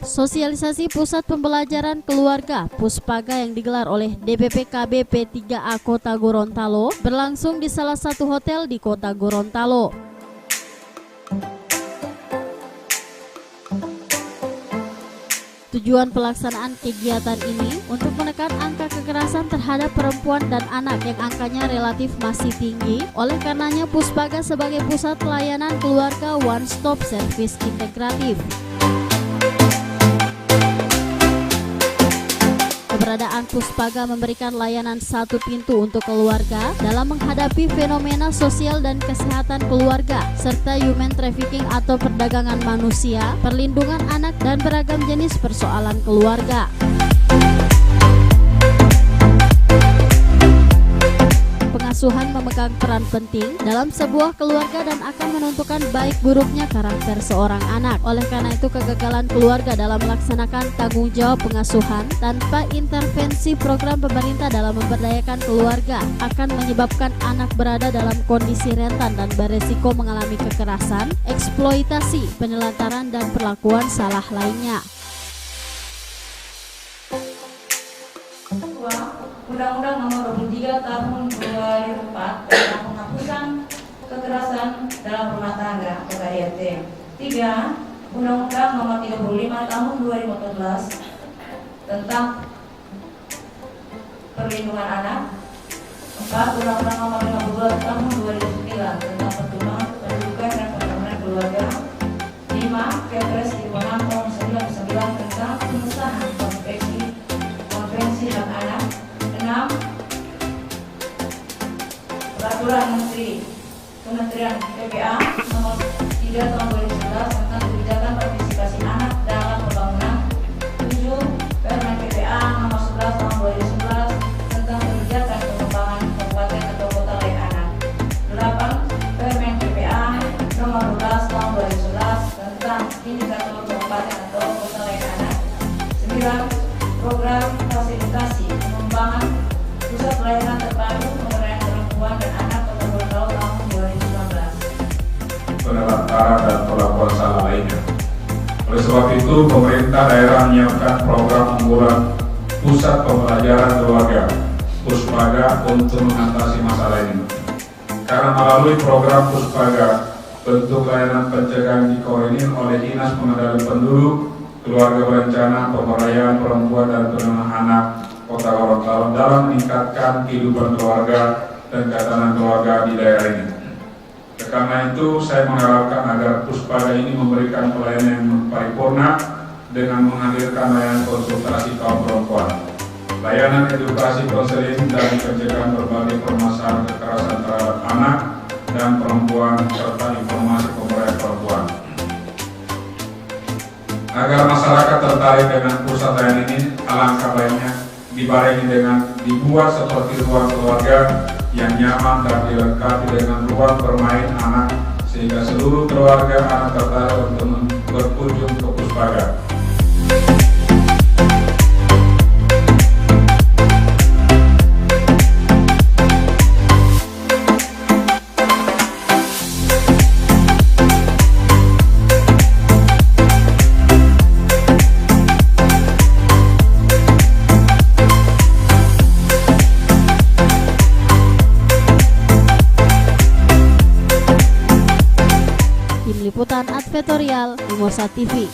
Sosialisasi Pusat Pembelajaran Keluarga Puspaga yang digelar oleh DPPKB P3A Kota Gorontalo berlangsung di salah satu hotel di Kota Gorontalo. Tujuan pelaksanaan kegiatan ini untuk menekan angka kekerasan terhadap perempuan dan anak yang angkanya relatif masih tinggi. Oleh karenanya Puspaga sebagai pusat pelayanan keluarga One Stop Service Integratif. Keberadaan Puspaga memberikan layanan satu pintu untuk keluarga dalam menghadapi fenomena sosial dan kesehatan keluarga, serta human trafficking atau perdagangan manusia, perlindungan anak, dan beragam jenis persoalan keluarga. Pengasuhan memegang peran penting dalam sebuah keluarga dan akan menentukan baik buruknya karakter seorang anak. Oleh karena itu, kegagalan keluarga dalam melaksanakan tanggung jawab pengasuhan tanpa intervensi program pemerintah dalam memberdayakan keluarga akan menyebabkan anak berada dalam kondisi rentan dan beresiko mengalami kekerasan, eksploitasi, penelantaran, dan perlakuan salah lainnya. Undang-Undang Nomor 23 Tahun 2004 tentang penghapusan kekerasan dalam rumah tangga (KDRT). 3. Undang-Undang Nomor 35 Tahun 2014 tentang perlindungan anak. 4. Undang-Undang Nomor 52 Tahun 2009 tentang perkembangan pendidikan dan pembangunan keluarga. 5. Kepres 56 Tahun 99 tentang pengesahan konvensi hak anak. 6. Peraturan Menteri Kementerian PPA Nomor 3 Tahun 2011 tentang kebijakan partisipasi anak dalam pembangunan. 7. Permen PPA Nomor 11 Tahun 2011 tentang kebijakan pengembangan kabupaten atau kota layak anak. 8. Permen PPA Nomor 12 Tahun 2011 tentang indikator kabupaten atau kota layak anak. 9. Program fasilitasi pengembangan pusat pelayanan terpadu pemberdayaan perempuan dan anak Kota Gorontalo tahun 2019. Penelantaran dan perlakuan salah lainnya. Oleh sebab itu, pemerintah daerah menyiapkan program unggulan Pusat Pembelajaran Keluarga Puspaga untuk mengatasi masalah ini. Karena melalui program Puspaga, bentuk layanan pencegahan dikoordinir oleh Dinas Pengendalian Penduduk, Keluarga Berencana, Pemberdayaan Perempuan dan Perlindungan Anak Kota Gorontalo dalam meningkatkan kehidupan keluarga dan ketahanan keluarga di daerah ini. Karena itu, saya mengharapkan agar Puspaga ini memberikan pelayanan yang paripurna dengan menghadirkan layanan konsultasi kaum perempuan, layanan edukasi konseling dan pencegahan berbagai permasalahan kekerasan terhadap anak dan perempuan, serta informasi pemberdayaan perempuan. Agar masyarakat tertarik dengan pusat layanan ini, alangkah baiknya dibarengi dengan dibuat seperti ruang keluarga yang nyaman dan dilengkapi dengan ruang bermain anak sehingga seluruh keluarga anak tertarik untuk berkunjung ke Puspaga. Tim Liputan Advertorial Mimosa TV.